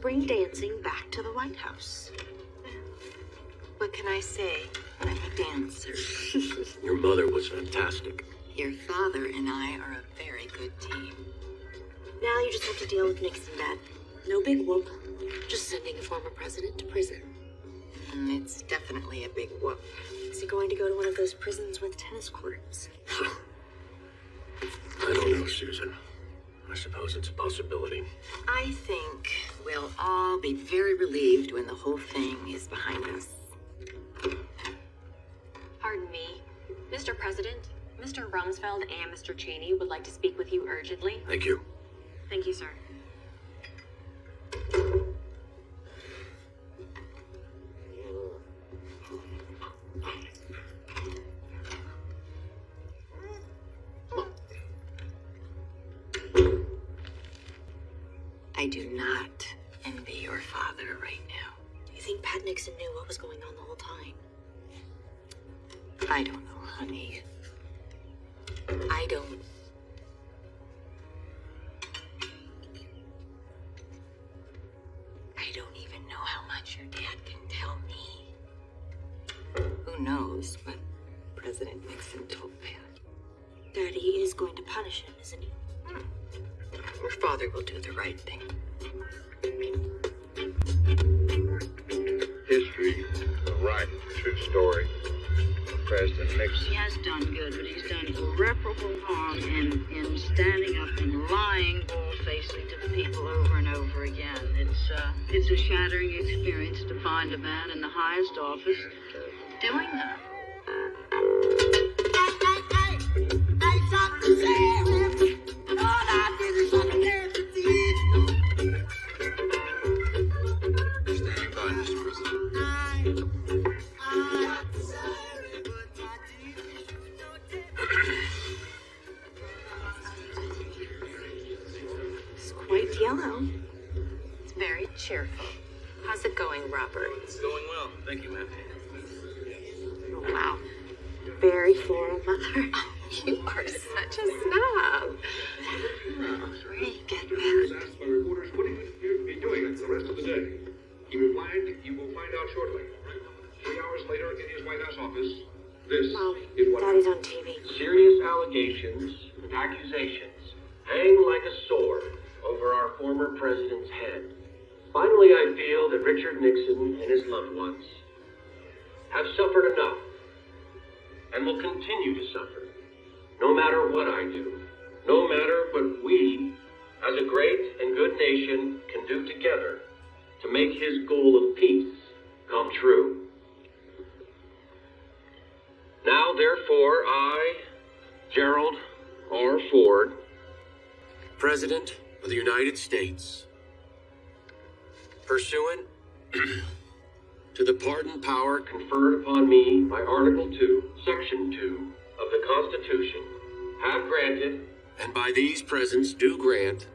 bring dancing back to the White House. What can I say? I'm a dancer. Your mother was fantastic. Your father and I are a very good team. Now you just have to deal with Nixon, Dad. No big whoop. Just sending a former president to prison. It's definitely a big whoop. Is he going to go to one of those prisons with tennis courts? I don't know, Susan. I suppose it's a possibility. I think we'll all be very relieved when the whole thing is behind us. Pardon me. Mr. President, Mr. Rumsfeld and Mr. Cheney would like to speak with you urgently. Thank you. Thank you, sir. I do not envy your father right now. Do you think Pat Nixon knew what was going on the whole time? I don't know, honey. I don't. I don't even know how much your dad can tell me. Who knows what President Nixon told Pat? Daddy is going to punish him, isn't he? Your father will do the right thing. History, right, true story. President Nixon. He has done good, but he's done irreparable harm in standing up and lying bald-facedly to the people over and over again. It's a shattering experience to find a man in the highest office doing that. Standing by, Mr. President. It's quite yellow. It's very cheerful. How's it going, Robert? It's going well. Thank you, ma'am. Oh, wow. Very floral, Mother. You are such a snob. Where do you get that? Was asked by reporters what he would be doing for the rest of the day. He replied, "You will find out shortly." 3 hours later, in his White House office, this Mom, is what Daddy's on TV. Serious allegations and accusations hang like a sword over our former president's head. Finally, I feel that Richard Nixon and his loved ones have suffered enough and will continue to suffer, no matter what I do, no matter what we, as a great and good nation, can do together to make his goal of peace come true. Now, therefore, I, Gerald R. Ford, President of the United States, pursuant to the pardon power conferred upon me by Article 2, Section 2 of the Constitution, have granted, and by these presents do grant,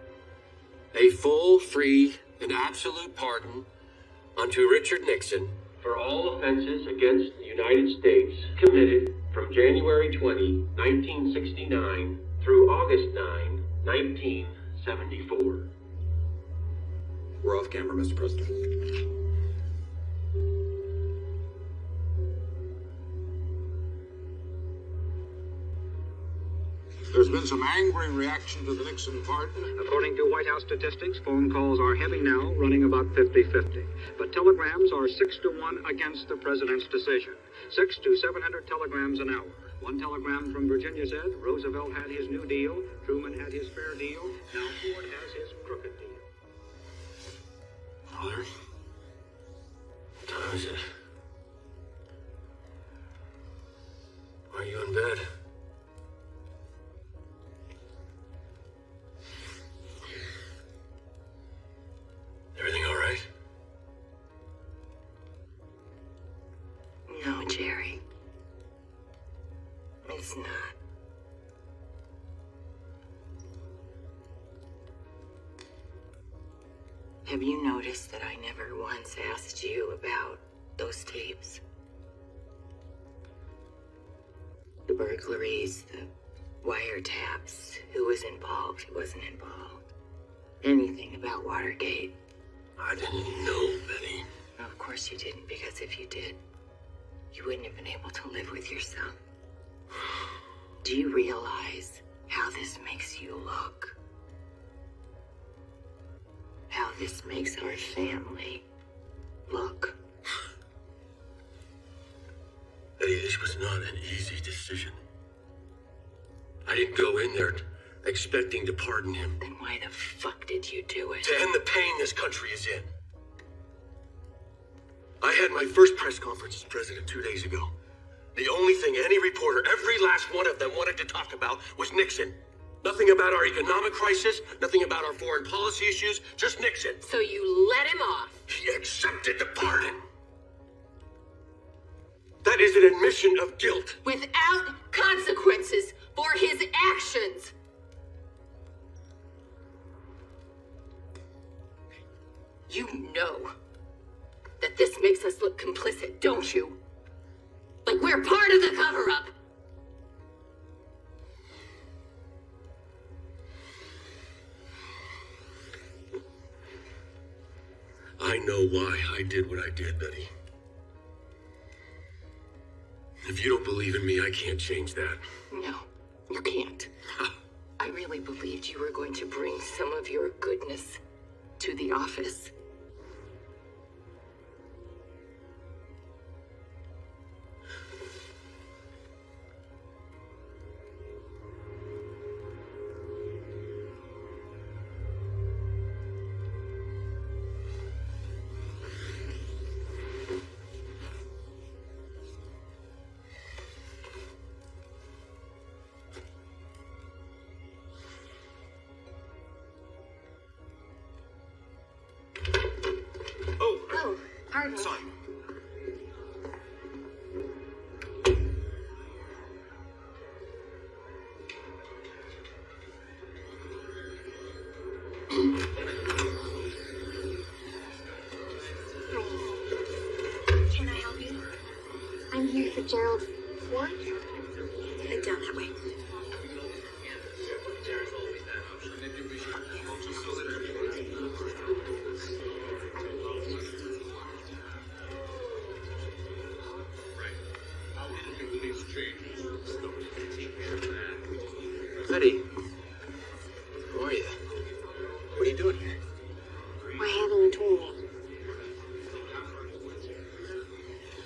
a full, free, and absolute pardon unto Richard Nixon for all offenses against the United States committed from January 20, 1969 through August 9, 1974. We're off camera, Mr. President. There's been some angry reaction to the Nixon pardon. According to White House statistics, phone calls are heavy now, running about 50-50. But telegrams are 6-1 against the president's decision. 600 to 700 telegrams an hour. One telegram from Virginia said Roosevelt had his New Deal, Truman had his Fair Deal, now Ford has his Crooked Deal. Mother, what time is it? Are you in bed? Everything all right? No, Jerry. It's not. Have you noticed that I never once asked you about those tapes? The burglaries, the wiretaps, who was involved, who wasn't involved. Anything about Watergate. I didn't know, Betty. No, of course you didn't, because if you did, you wouldn't have been able to live with yourself. Do you realize how this makes you look? How this makes our family look? Betty, this was not an easy decision. I didn't go in there expecting to pardon him. Then why the fuck did you do it? To end the pain this country is in. I had my first press conference as president 2 days ago. The only thing any reporter, every last one of them, wanted to talk about was Nixon. Nothing about our economic crisis, nothing about our foreign policy issues, just Nixon. So you let him off? He accepted the pardon. That is an admission of guilt. Without consequences for his actions. You know that this makes us look complicit, don't you? Like we're part of the cover-up. I know why I did what I did, Betty. If you don't believe in me, I can't change that. No, you can't. I really believed you were going to bring some of your goodness to the office. Oh, pardon me. Sorry. Can I help you? I'm here for Gerald Ford. Head down that way. Betty, how are you? What are you doing here? We're having a tournament.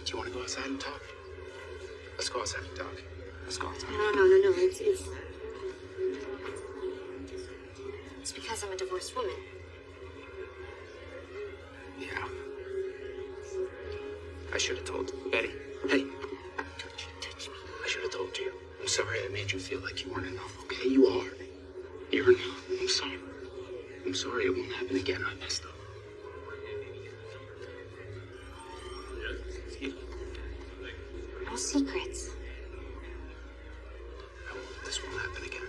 Do you want to go outside and talk? Let's go outside and talk. Let's go outside. No. It's because I'm a divorced woman. Yeah. I should have told you. Betty, hey. Don't you touch me. I should have told you. I'm sorry I made you feel like you weren't enough, okay? You are. You're enough. I'm sorry. I'm sorry it won't happen again. I messed up. No secrets. This won't happen again.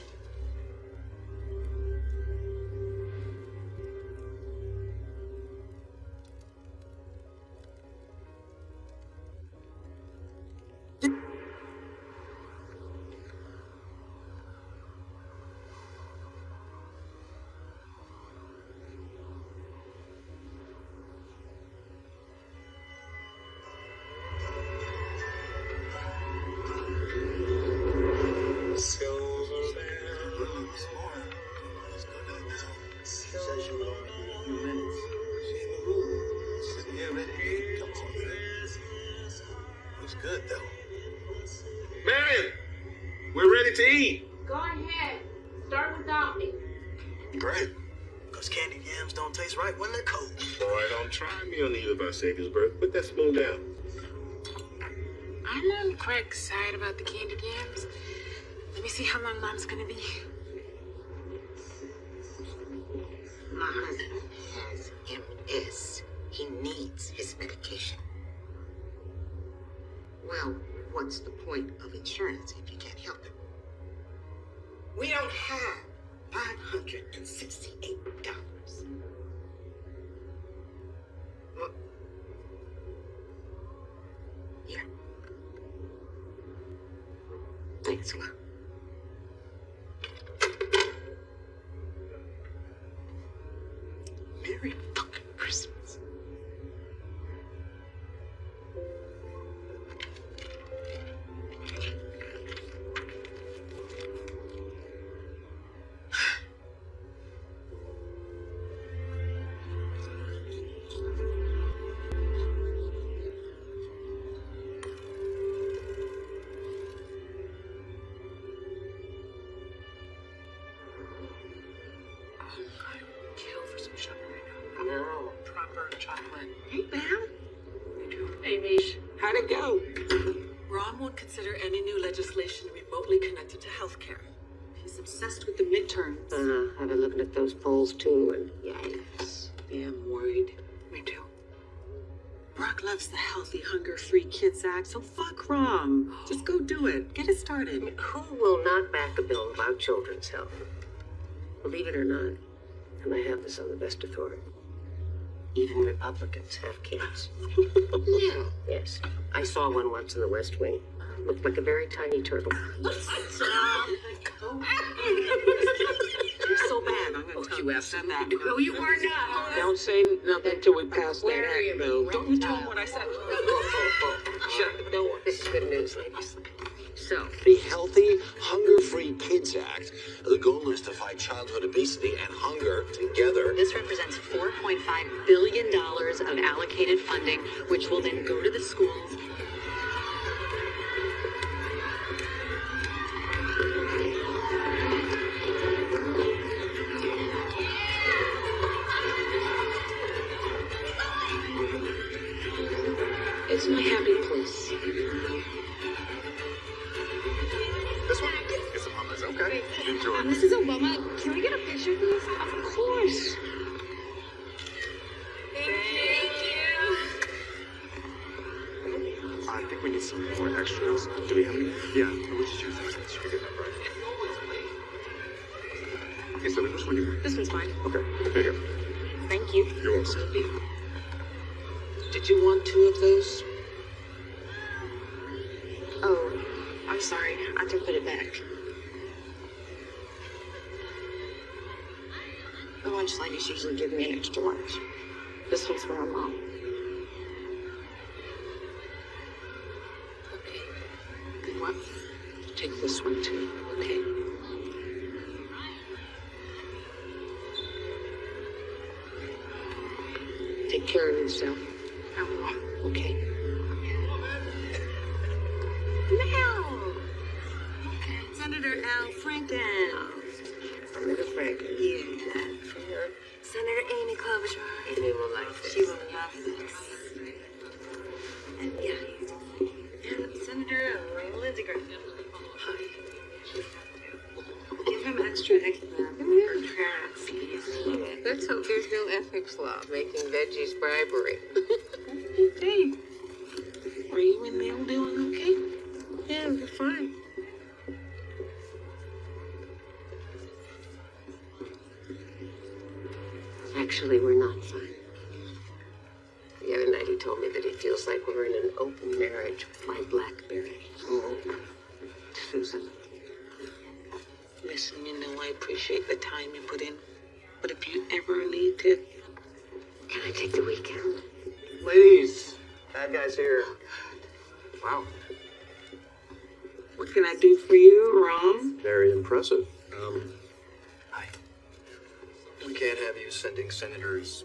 Good though. Marion, we're ready to eat. Go ahead. Start without me. Great. Because candied yams don't taste right when they're cold. Boy, don't try me on the eve of our Savior's birth. Put that spoon down. I'm on Craig's side about the candied yams. Let me see how long Mom's gonna be. My husband has MS. He needs his medication. Well, what's the point of insurance if you can't help it? We don't have $568. Well, here. Thanks a lot. Merry fucking Christmas. burnt chocolate. Hey, Val. Hey, Mish. How'd it go? Ron won't consider any new legislation remotely connected to healthcare. He's obsessed with the midterms. I've been looking at those polls too, and yikes. Yeah, I'm worried. Me too. Brock loves the Healthy, Hunger-Free Kids Act, so fuck Rom. Just go do it. Get it started. Who will not back a bill about children's health? Believe it or not, and I have this on the best authority, even Republicans have kids. Yeah. Yes. I saw one once in the West Wing. Looked like a very tiny turtle. You're so bad. I'm going to tell you said that. No, you are not. Don't say nothing till we pass that act, though. Don't you tell him what I said. Shut the door. This is good news, ladies. So, The Healthy, Hunger-Free Kids Act. The goal is to fight childhood obesity and hunger together. This represents $4.5 billion of allocated funding, which will then go to the schools. It's my happy place. This one? Get some hummus, okay? Enjoy. Mrs. Obama, can we get a picture, please? Of course. I think we need some more extras. Do we have any? Yeah, we'll just use these. That should be good enough, right? Okay, so which one do you want? This one's fine. Okay, there you go. Thank you. You're welcome. Did you want 2 of those? Oh, I'm sorry. I can put it back. The lunch ladies usually give me an extra large. This one's for my mom. Okay. What? Take this one too, okay? Take care of yourself. Okay. Mel! Senator Al Franken. Senator Franklin. Yeah. Senator Amy Klobuchar. Amy will like this. She will love this. And yeah, and Senator Lindsey Graham. Give him extra Let's hope there's no ethics law making veggies bribery. Hey, are you and Neil doing okay? Yeah, we're fine. Actually, we're not fine. The other night he told me that he feels like we're in an open marriage with my BlackBerry. Oh, Susan. Listen, you know I appreciate the time you put in, but if you ever need to, Can I take the weekend? Ladies, bad guys here. Wow, what can I do for you, Rom? Very impressive. Hi. We can't have you sending senators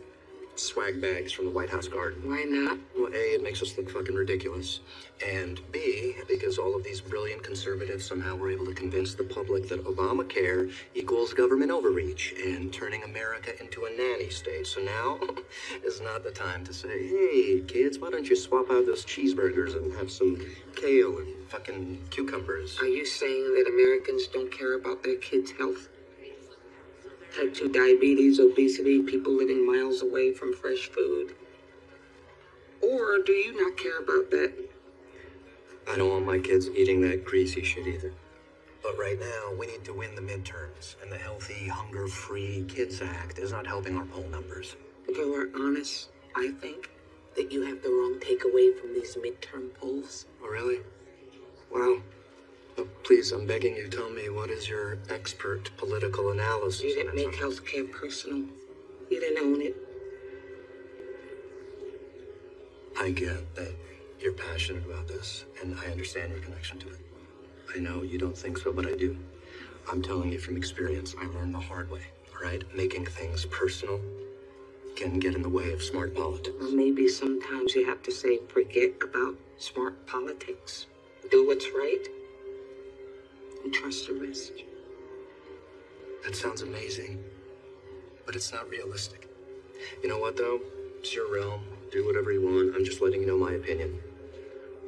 swag bags from the White House garden. Why not? Well, A, it makes us look fucking ridiculous. And B, because all of these brilliant conservatives somehow were able to convince the public that Obamacare equals government overreach and turning America into a nanny state. So now is not the time to say, hey, kids, why don't you swap out those cheeseburgers and have some kale and fucking cucumbers? Are you saying that Americans don't care about their kids' health? Type 2 diabetes, obesity, people living miles away from fresh food? Or do you not care about that? I don't want my kids eating that greasy shit either. But right now, we need to win the midterms, and the Healthy, Hunger-Free Kids Act is not helping our poll numbers. If I were honest, I think that you have the wrong takeaway from these midterm polls. Oh, really? Wow. Oh, please, I'm begging you, tell me, what is your expert political analysis? You didn't make healthcare personal. You didn't own it. I get that you're passionate about this, and I understand your connection to it. I know you don't think so, but I do. I'm telling you from experience, I learned the hard way, all right? Making things personal can get in the way of smart politics. Or maybe sometimes you have to say, forget about smart politics. Do what's right. And trust the rest. That sounds amazing, but it's not realistic. You know what, though? It's your realm. Do whatever you want. I'm just letting you know my opinion.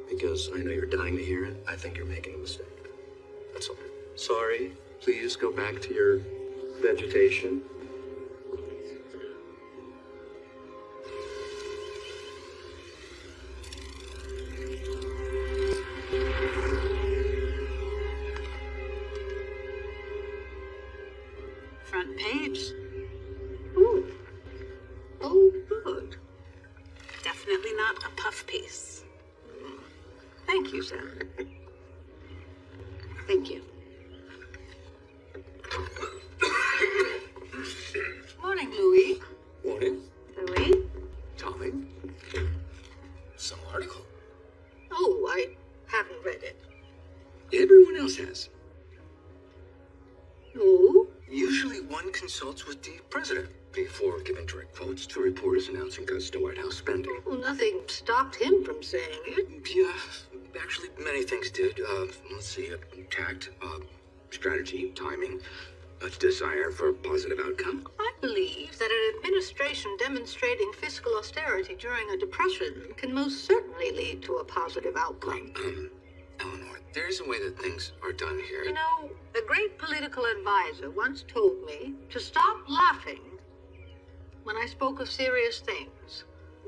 Because I know you're dying to hear it. I think you're making a mistake. That's all. Sorry. Please go back to your vegetation. Front page. Ooh. Oh, good. Definitely not a puff piece. Thank you, sir. Thank you. Morning, Louis. Morning. Louis? Tommy. Some article. Oh, I haven't read it. Everyone else has. Oh? Usually one consults with the president before giving direct quotes to reporters announcing cuts to White House spending. Well, nothing stopped him from saying it. Yeah, actually many things did. Let's see, tact, strategy, timing, a desire for a positive outcome. I believe that an administration demonstrating fiscal austerity during a depression can most certainly lead to a positive outcome. Eleanor, there is a way that things are done here. You know, a great political advisor once told me to stop laughing when I spoke of serious things.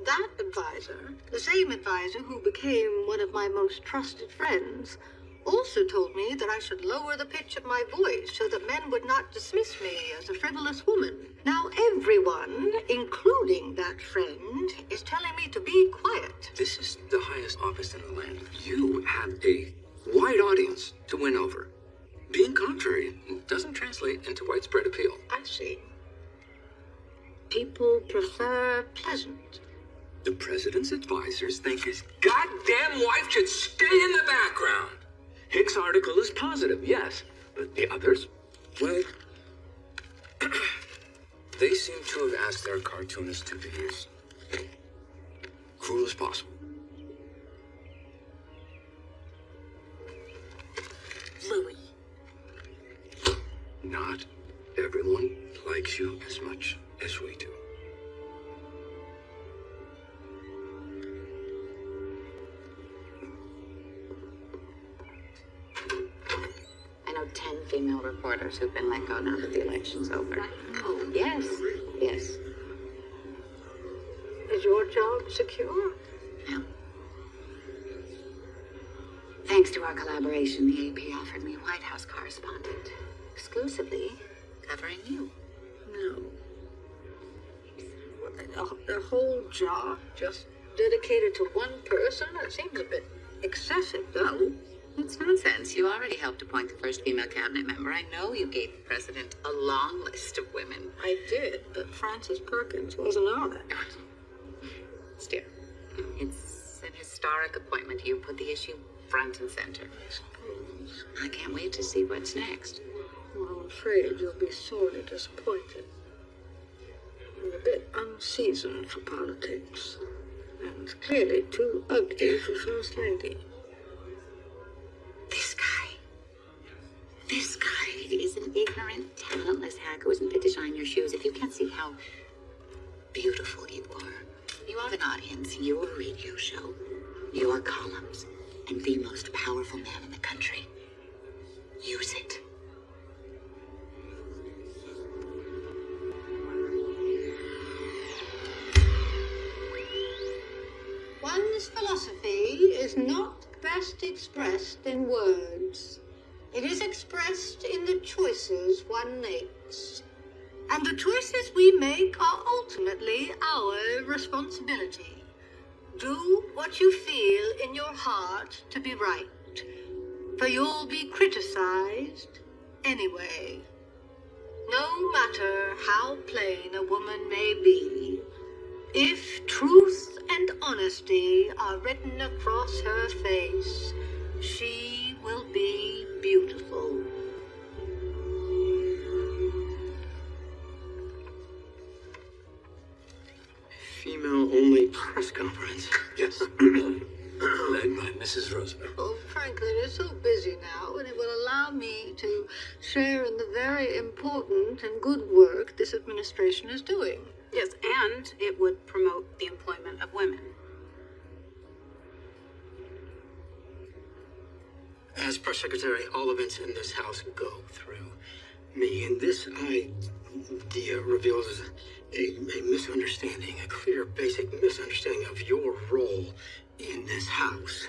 That advisor, the same advisor who became one of my most trusted friends, also told me that I should lower the pitch of my voice so that men would not dismiss me as a frivolous woman. Now everyone, including that friend, is telling me to be quiet. This is the highest office in the land. You have a wide audience to win over. Being contrary doesn't translate into widespread appeal. I see. People prefer pleasant. The president's advisors think his goddamn wife should stay in the background. Hicks' article is positive, yes, but the others, well, they seem to have asked their cartoonist to be as cruel as possible. Louis. Not everyone likes you as much as we do. I know 10 female reporters who've been let go now that the election's over. Oh, yes, yes. Is your job secure? No. Thanks to our collaboration, the AP offered me a White House correspondent, exclusively covering you. No. The whole job just dedicated to one person? That seems a bit excessive, though. It's nonsense. You already helped appoint the first female cabinet member. I know you gave the president a long list of women. I did, but Frances Perkins wasn't on it. Still, it's an historic appointment. You put the issue front and center. I can't wait to see what's next. Well, I'm afraid you'll be sorely disappointed. I'm a bit unseasoned for politics, and clearly too ugly for First Lady. This guy is an ignorant, talentless hack who isn't fit to shine your shoes. If you can't see how beautiful you have an audience, your radio show, your columns, and the most powerful man in the country. Use it. One's philosophy is not best expressed in words. It is expressed in the choices one makes. And the choices we make are ultimately our responsibility. Do what you feel in your heart to be right, for you'll be criticized anyway. No matter how plain a woman may be, if truth and honesty are written across her face, she will be beautiful. Female-only press conference. Yes. Led by Mrs. Roosevelt. Oh, Franklin is so busy now, and it will allow me to share in the very important and good work this administration is doing. Yes, and statute, it would promote the employment of women. As press secretary, all events in this house go through me, and this idea reveals a misunderstanding, a clear, basic misunderstanding of your role in this house.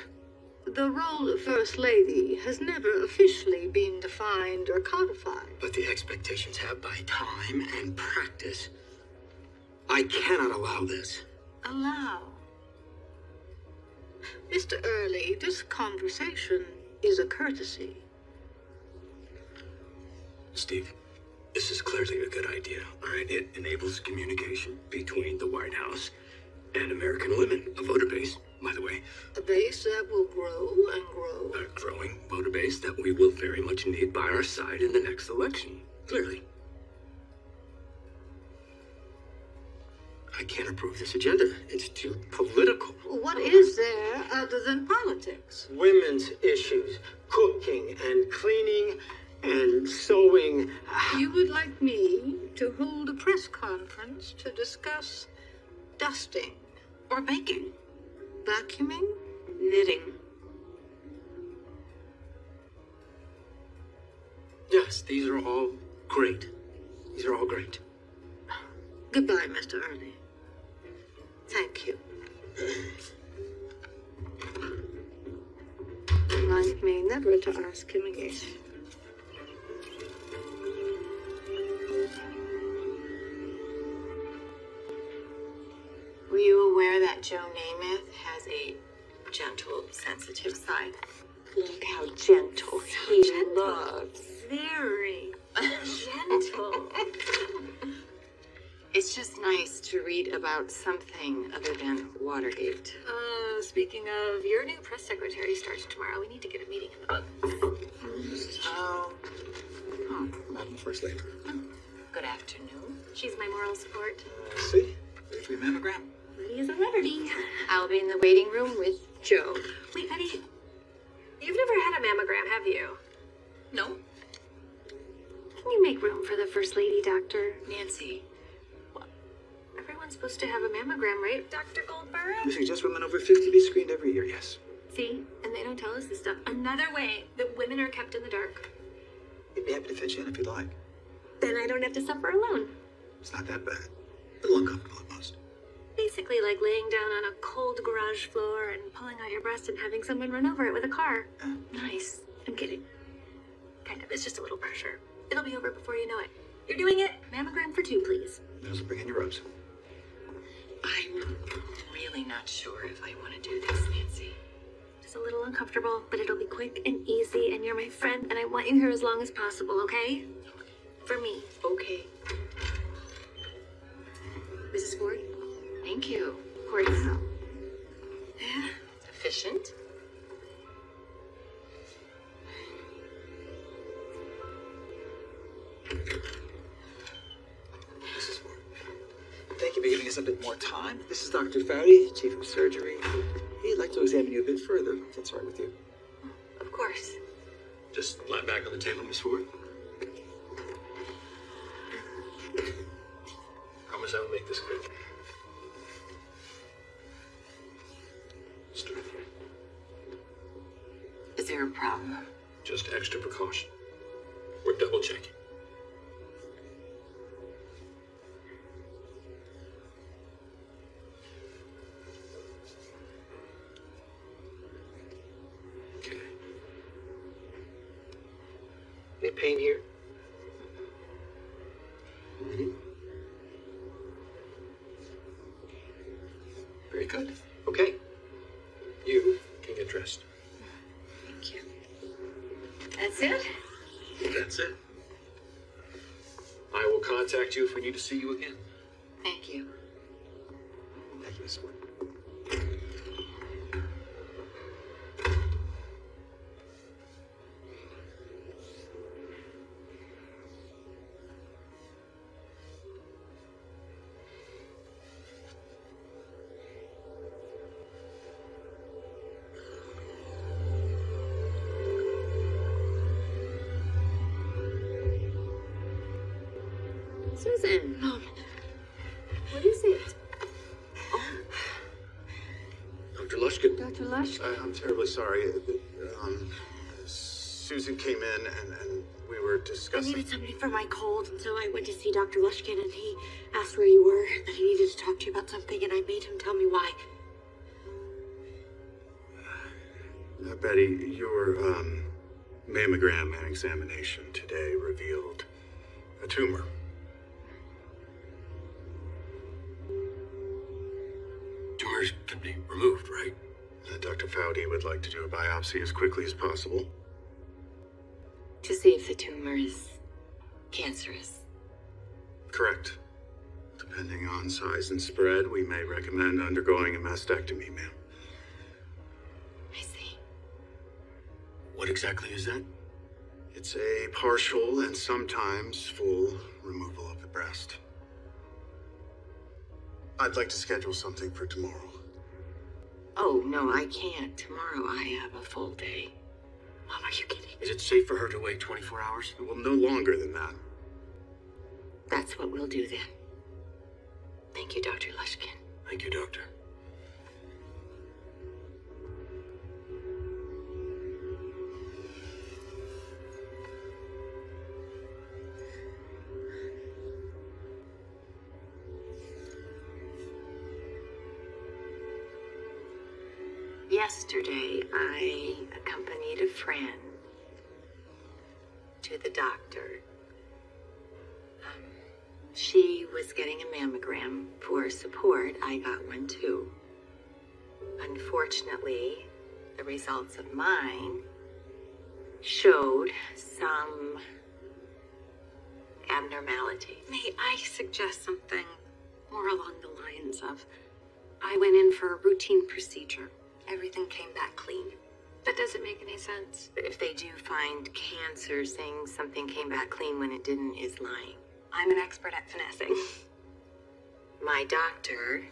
The role of First Lady has never officially been defined or codified. But the expectations have by time and practice. I cannot allow this. Allow. Mr. Early, this conversation is a courtesy. Steve, this is clearly a good idea, all right? It enables communication between the White House and American women, a voter base, by the way. A base that will grow and grow. A growing voter base that we will very much need by our side in the next election, clearly. I can't approve this agenda. It's too political. What is there other than politics? Women's issues, cooking and cleaning and sewing. You would like me to hold a press conference to discuss dusting, Or baking. vacuuming? Knitting. Yes, these are all great. These are all great. Goodbye, Mr. Early. Thank you. Remind me never to ask him again. Were you aware that Joe Namath has a gentle, sensitive side? Look how gentle he looks. Very. Gentle. It's just nice to read about something other than Watergate. Speaking of, your new press secretary starts tomorrow. We need to get a meeting in the books. Oh. Madam First Lady. Good afternoon. She's my moral support. See? Ready for your mammogram? Ready as a Leverty. I'll be in the waiting room with Joe. Wait, Betty. You've never had a mammogram, have you? No. Can you make room for the First Lady, Doctor? Nancy. Everyone's supposed to have a mammogram, right, Dr. Goldberg? We suggest women over 50 be screened every year, yes. See? And they don't tell us this stuff. Another way that women are kept in the dark. We'd be happy to fit you in if you'd like. Then I don't have to suffer alone. It's not that bad. A little uncomfortable at most. Basically like laying down on a cold garage floor and pulling out your breast and having someone run over it with a car. Nice. I'm kidding. Kind of. It's just a little pressure. It'll be over before you know it. You're doing it. Mammogram for 2, please. Those will bring in your robes. I'm really not sure if I want to do this, Nancy. Just a little uncomfortable, but it'll be quick and easy, and you're my friend, and I want you here as long as possible, okay? For me. Okay. Mrs. Ford? Thank you. Cortisol. Efficient. Mrs. Ford. Thank you for giving us a bit more time. This is Dr. Fowdy, Chief of Surgery. He'd like to examine you a bit further, if that's all right with you. Of course. Just lie back on the table, Miss Ford. Promise I will make this quick. Start. Is there a problem? Just extra precaution. We're double checking. Okay. Any pain here? Mm-hmm. Very good. Okay. You can get dressed. Thank you. That's it? That's it. I will contact you if we need to see you again. Thank you. Thank you, Miss Ford. Susan. What is it? Lushkin. Dr. Lushkin? I'm terribly sorry. Susan came in and we were I discussing... needed something for my cold, and so I went to see Dr. Lushkin, and he asked where you were, that he needed to talk to you about something, and I made him tell me why. Betty, your mammogram and examination today revealed a tumor. Tumors can be removed, right? Dr. Foudy would like to do a biopsy as quickly as possible. To see if the tumor is cancerous. Correct. Depending on size and spread, we may recommend undergoing a mastectomy, ma'am. I see. What exactly is that? It's a partial and sometimes full removal of the breast. I'd like to schedule something for tomorrow. Oh, no, I can't. Tomorrow I have a full day. Mom, are you kidding? Is it safe for her to wait 24 hours? Well, no longer than that. That's what we'll do then. Thank you, Dr. Lushkin. Thank you, Doctor. Yesterday, I accompanied a friend to the doctor. She was getting a mammogram for support. I got one too. Unfortunately, the results of mine showed some abnormality. May I suggest something more along the lines of, I went in for a routine procedure. Everything came back clean. That doesn't make any sense. If they do find cancer, saying something came back clean when it didn't is lying. I'm an expert at finessing. My doctor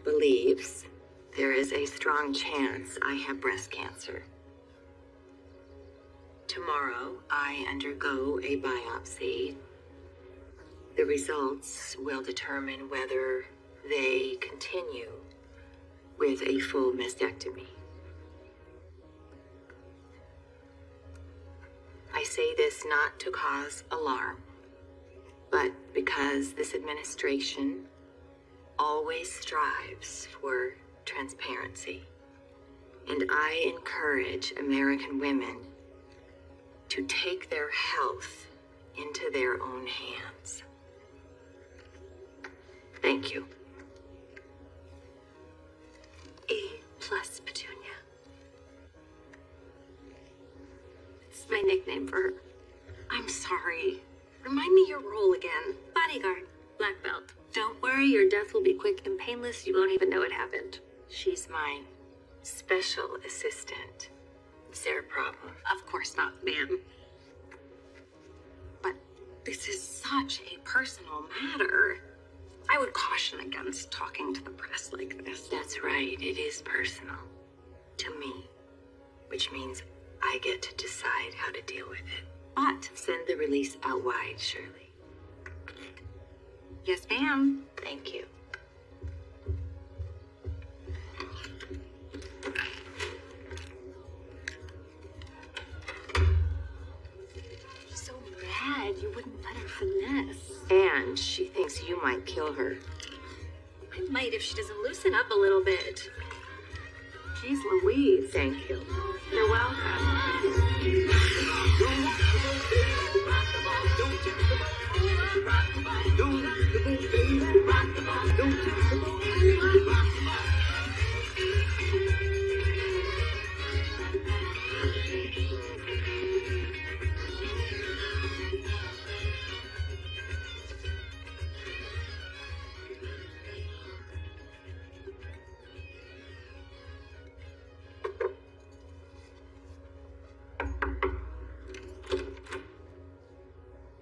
believes there is a strong chance I have breast cancer. Tomorrow, I undergo a biopsy. The results will determine whether they continue with a full mastectomy. I say this not to cause alarm, but because this administration always strives for transparency. And I encourage American women to take their health into their own hands. Thank you. E+ Petunia. It's my nickname for her. I'm sorry. Remind me your role again. Bodyguard. Black belt. Don't worry, your death will be quick and painless. You won't even know it happened. She's my special assistant. Is there a problem? Of course not, ma'am. But this is such a personal matter. I would caution against talking to the press like this. That's right, it is personal. To me. Which means I get to decide how to deal with it. But Send the release out wide, Shirley. yes, ma'am. Thank you. She's so mad you wouldn't let her finesse. And she thinks you might kill her. I might if she doesn't loosen up a little bit. Jeez Louise. Thank you. You're welcome.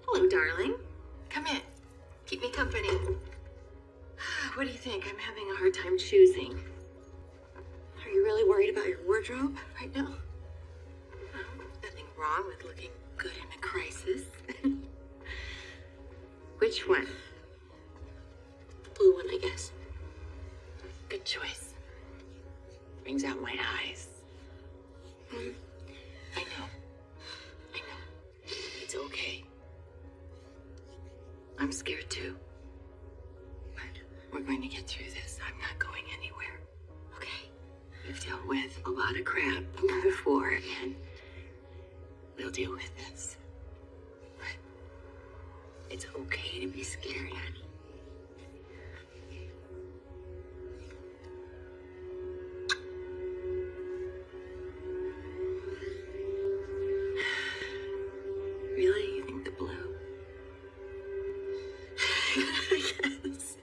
Hello, darling. Come in. Keep me company. What do you think? I'm having a hard time choosing. Are you really worried about your wardrobe right now? Nothing wrong with looking good in a crisis. Which one? The blue one, I guess. Good choice. brings out my eyes. I know. It's okay. I'm scared too. But we're going to get through this. I'm not going anywhere. Okay? We've dealt with a lot of crap before, and we'll deal with this. But it's okay to be scared, honey. Really? You think the blue? Yes.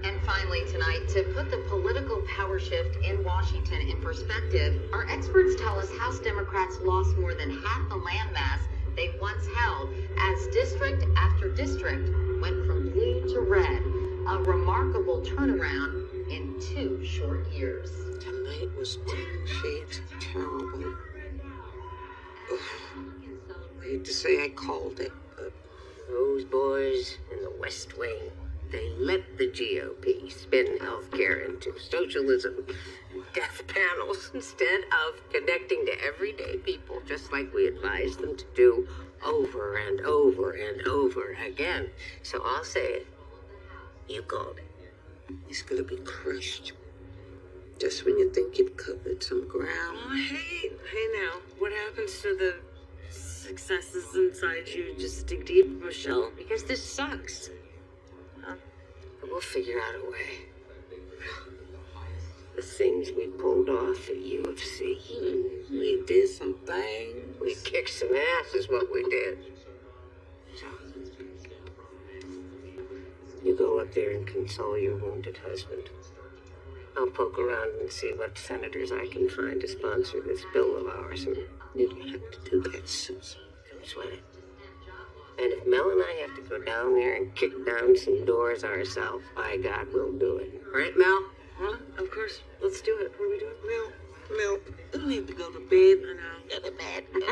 And finally tonight, to put the political power shift in Washington in perspective, our experts tell us House Democrats lost more than half the landmass they once held as district after district went from blue to red. A remarkable turnaround in 2 short years. Tonight was 10 shades terrible. Ugh. I hate to say I called it, but those boys in the West Wing, they let the GOP spin healthcare into socialism and death panels instead of connecting to everyday people, just like we advised them to do over and over and over again. So I'll say it. You called it. He's gonna be crushed. Just when you think you've covered some ground. Oh, hey now, what happens to the successes inside you? Just dig deep, Michelle. Because this sucks. But we'll figure out a way. The things we pulled off at UFC. We did some things. We kicked some ass is what we did. So, you go up there and console your wounded husband. I'll poke around and see what senators I can find to sponsor this bill of ours. And you don't have to do that, Susan. Don't sweat it. And if Mel and I have to go down there and kick down some doors ourselves, by God, we'll do it. Right, Mel? Huh? Of course. Let's do it. What are we doing? Mel, you don't need to go to bed. I know. Go to bed, Mel.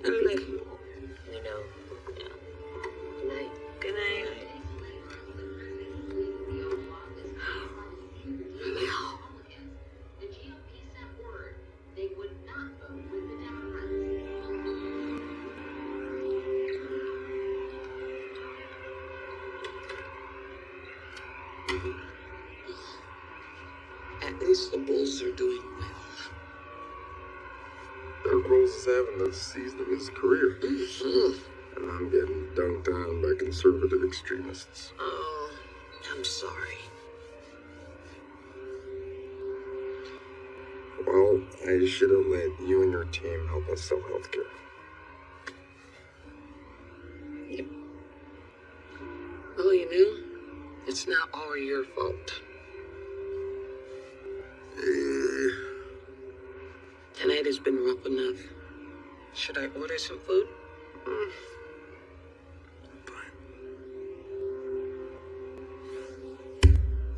I love you. We know. Yeah. Good night. Good night. At least the Bulls are doing well. Derrick Rose is having the season of his career. And I'm getting dunked on by conservative extremists. Oh, I'm sorry. Well, I should have let you and your team help us sell healthcare. Yep. Well, you know, it's not all your fault. Tonight has been rough enough. Should I order some food?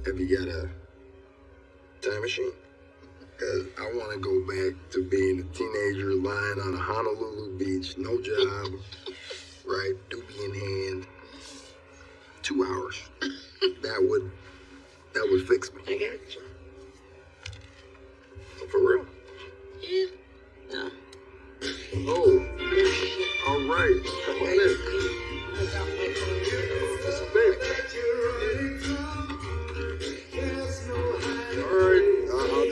Have you got a time machine? Because I want to go back to being a teenager lying on a Honolulu beach, no job, right? Doobie in hand. 2 hours. That would fix me. I got you. For real? Yeah. No. Oh. All right. Come on in. It's big. All right. I'll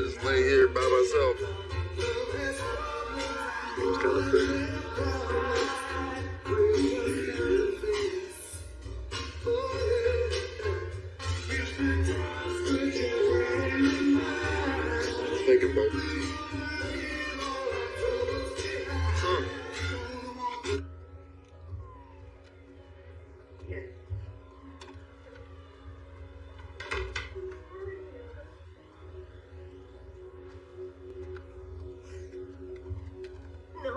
just lay here by myself. Seems kind of pretty. Thinking about No.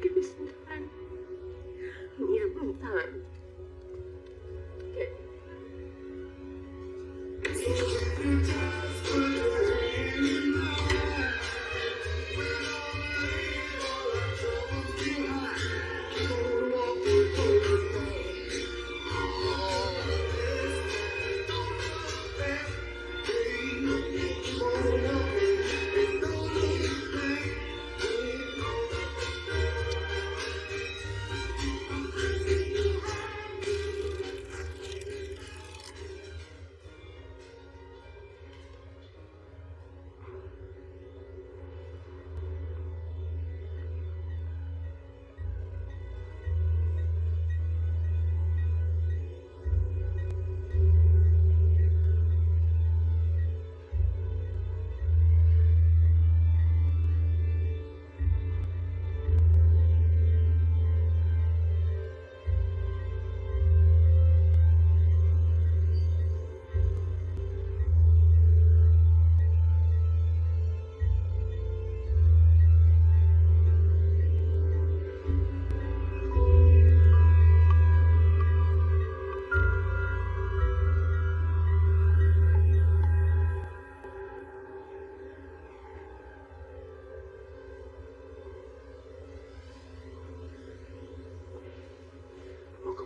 Give me some time. I need a little time. Okay.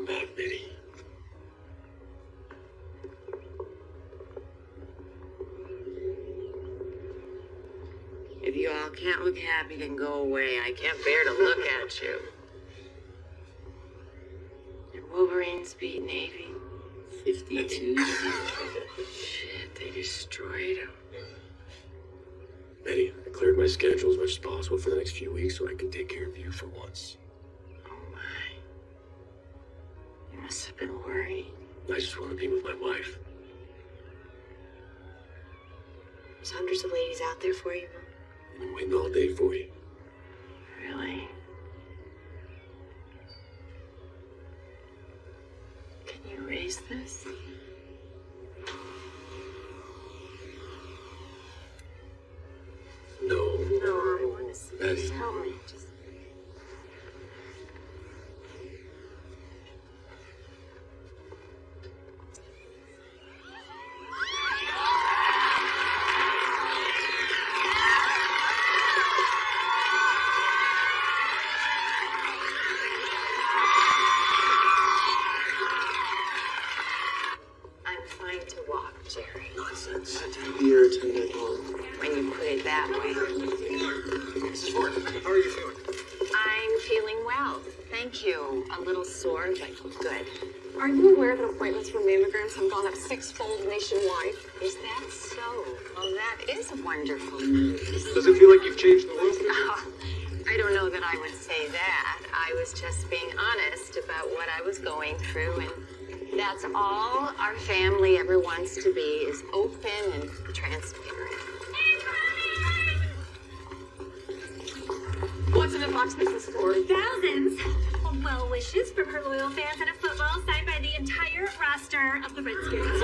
Come back, Betty. If you all can't look happy, then go away. I can't bear to look at you. And Wolverines beat Navy 52. Shit, they destroyed them. Betty, I cleared my schedule as much as possible for the next few weeks so I can take care of you for once. Oh my. You must have been worried. I just want to be with my wife. There's hundreds of ladies out there for you. I've been waiting all day for you. Really? Can you raise this? No. No, I want to see. Betty. Just help me. Just... I'm fine to walk, Jerry. Nonsense. You're attending home. When you put it that way. Mrs. Ford, how are you feeling? I'm feeling well. Thank you. A little sore, but good. Are you aware that appointments for mammograms have gone up sixfold nationwide? Is that so? Well, that is wonderful news. Does it feel like you've changed the world? Oh, I don't know that I would say that. I was just being honest about what I was going through, and that's all our family ever wants to be, is open and transparent. What's in the box, Mrs. Ford? Thousands of well wishes from her loyal fans and a football signed by the entire roster of the Redskins.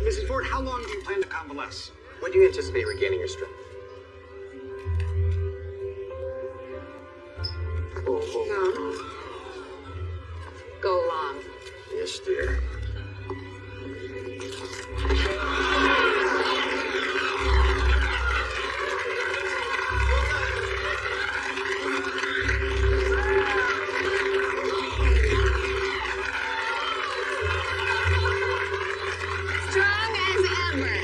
Mrs. Ford, how long do you plan to convalesce? When do you anticipate regaining your strength? No. Go long. Yes, dear. Strong as ever.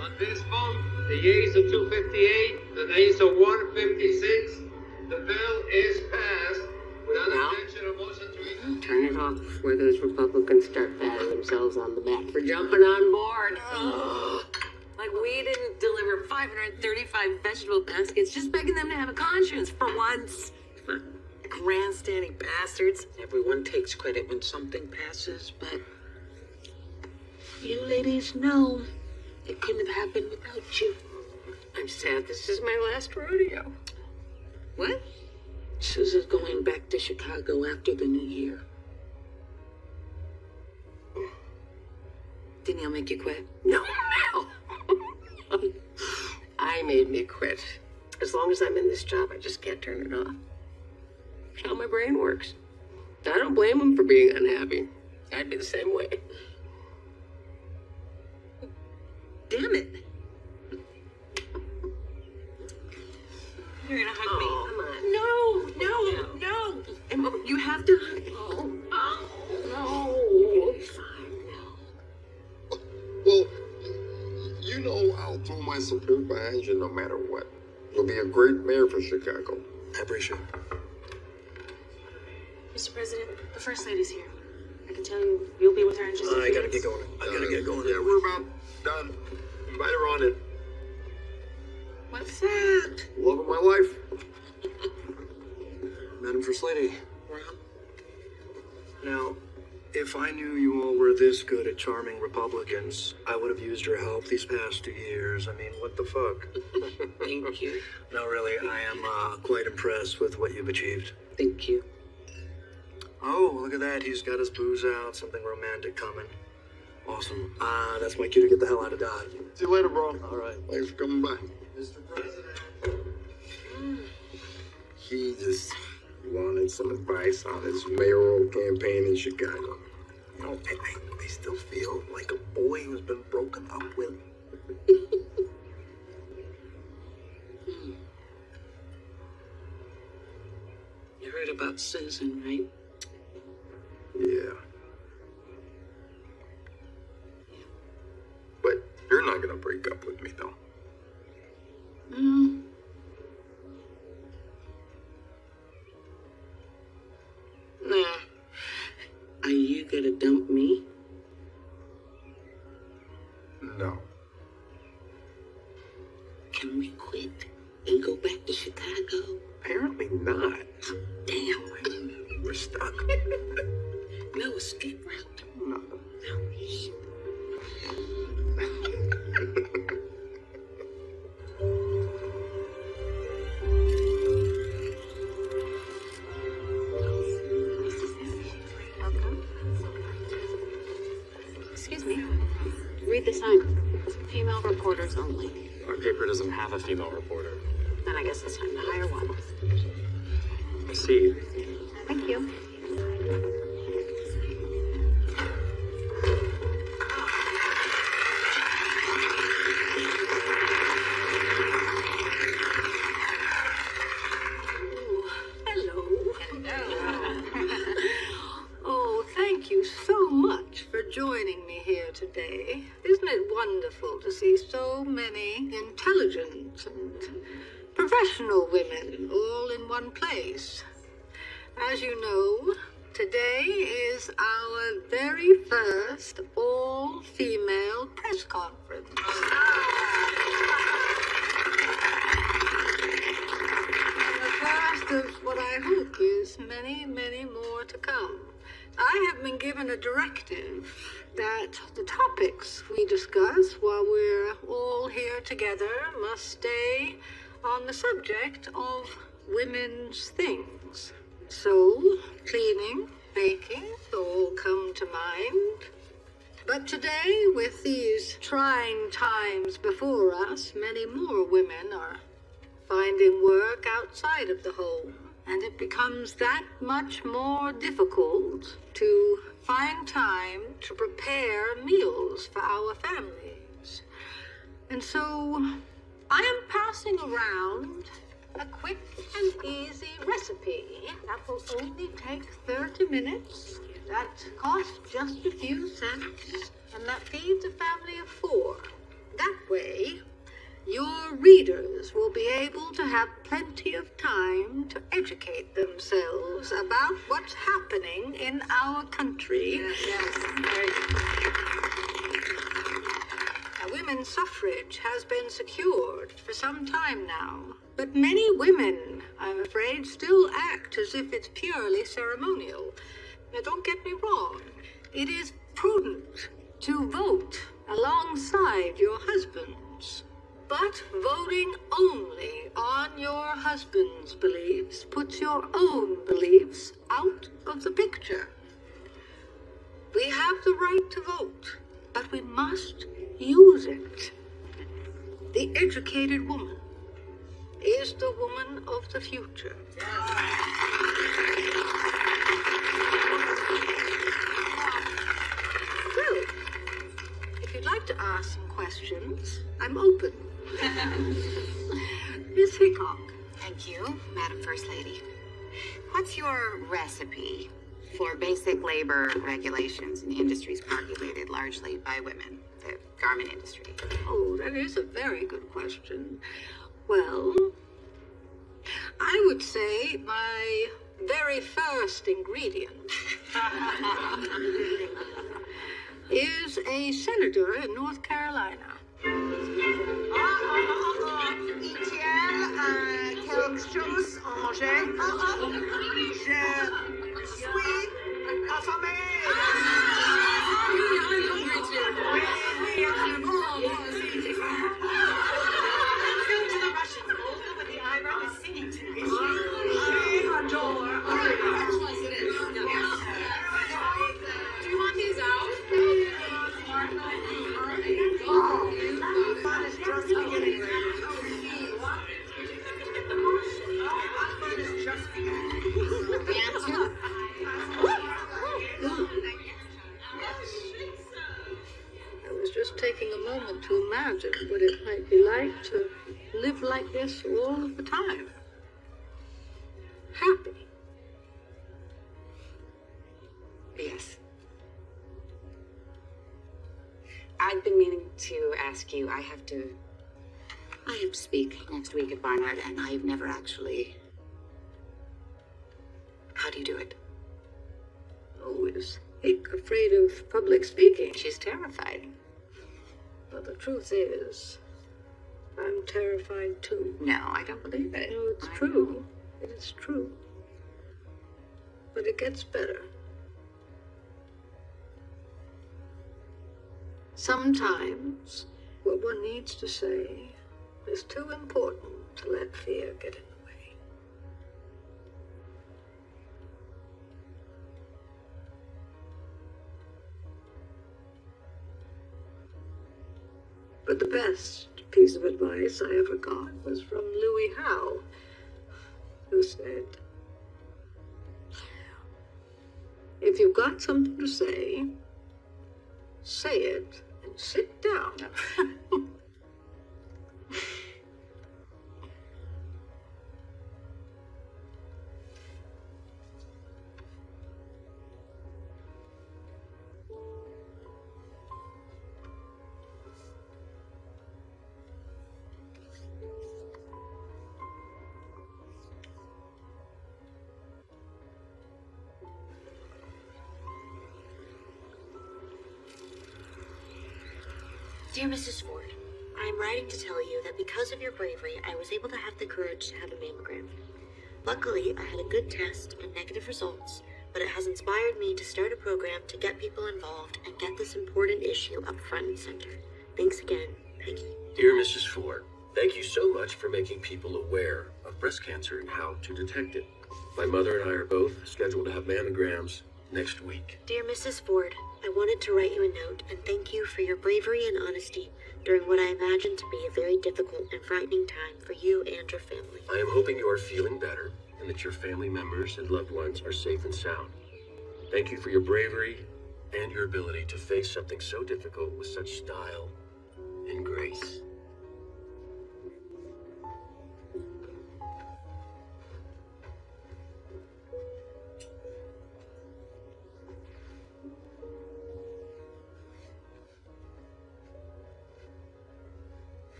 On this vote, the yeas are 258, the nays are 156. The bill is passed without Now? objection or motion to Turn it off before those Republicans start patting themselves on the back for jumping on board. Like we didn't deliver 535 vegetable baskets, just begging them to have a conscience for once. Grandstanding bastards. Everyone takes credit when something passes, but you ladies know it couldn't have happened without you. I'm sad this is my last rodeo. What? Susan's going back to Chicago after the new year. Didn't he make you quit? No. I made me quit. As long as I'm in this job, I just can't turn it off. That's how my brain works. I don't blame him for being unhappy. I'd be the same way. Damn it. You're gonna hug me. Come on. No. Emma, you have to hug me. No. Well, you know I'll throw my support behind you no matter what. You'll be a great mayor for Chicago. I appreciate it. Mr. President, the First Lady's here. I can tell you, you'll be with her in just a few I gotta minutes. get going. I gotta get going. Yeah, we're about done. Invite her on in. What's that? Love of my life. Madam First Lady. Now, if I knew you all were this good at charming Republicans, I would have used your help these past 2 years. I mean, what the fuck? Thank you. No, really, I am quite impressed with what you've achieved. Thank you. Oh, look at that. He's got his booze out. Something romantic coming. Awesome. That's my cue to get the hell out of Dodge. See you later, bro. All right. Thanks for coming by. Mr. President. He just wanted some advice on his mayoral campaign in Chicago. You know, I still feel like a boy who's been broken up with. about Susan, right? Yeah. But you're not gonna break up with me, though. Nah. Are you gonna dump me? No. Can we quit and go back to Chicago? Apparently not. Damn. We're stuck. No, escape route. No. Excuse me. Read the sign. Female reporters only. Our paper doesn't have a female reporter. Then I guess it's time to hire one. I see. Thank you. Oh, thank you so much for joining me here today. Isn't it wonderful to see so many intelligent and professional women all in one place? As you know, today is our very first all-female press conference. And the first of what I hope is many, many more to come. I have been given a directive that the topics we discuss while we're all here together must stay on the subject of women's things. So, cleaning, baking all come to mind. But today, with these trying times before us, many more women are finding work outside of the home. And it becomes that much more difficult to find time to prepare meals for our families. And so I am passing around a quick and easy recipe that will only take 30 minutes, that costs just a few cents, and that feeds a family of 4. That way, your readers will be able to have plenty of time to educate themselves about what's happening in our country. Now, women's suffrage has been secured for some time now, but many women, I'm afraid, still act as if it's purely ceremonial. Now, don't get me wrong. It is prudent to vote alongside your husbands. But voting only on your husband's beliefs puts your own beliefs out of the picture. We have the right to vote, but we must use it. The educated woman is the woman of the future. Well, if you'd like to ask some questions, I'm open. Miss Hickok. Thank you, Madam First Lady. What's your recipe for basic labor regulations in industries populated largely by women, the garment industry? Oh, that is a very good question. Well, I would say my very first ingredient is a senator in North Carolina. Quelque chose à manger? Je suis affamée. Oui, absolument. Moi aussi, j'ai faim. Let's go to the Russian bowl where the Ira is singing tonight. I adore Ira. Do you want these out? Fun is just beginning. I was just taking a moment to imagine what it might be like to live like this all of the time. Happy, I've been meaning to ask you. I have to speak next week at Barnard, and I've never actually... How do you do it? Always afraid of public speaking. She's terrified. But the truth is, I'm terrified too. No, I don't believe it. No, it's true. It is true. But it gets better. Sometimes what one needs to say is too important to let fear get in the way. But the best piece of advice I ever got was from Louis Howe, who said, if you've got something to say it and sit down. Dear Mrs. Ford, I am writing to tell you that because of your bravery, I was able to have the courage to have a mammogram. Luckily, I had a good test and negative results, but it has inspired me to start a program to get people involved and get this important issue up front and center. Thanks again, Peggy. Dear Mrs. Ford, thank you so much for making people aware of breast cancer and how to detect it. My mother and I are both scheduled to have mammograms next week. Dear Mrs. Ford, I wanted to write you a note and thank you for your bravery and honesty during what I imagine to be a very difficult and frightening time for you and your family. I am hoping you are feeling better and that your family members and loved ones are safe and sound. Thank you for your bravery and your ability to face something so difficult with such style and grace.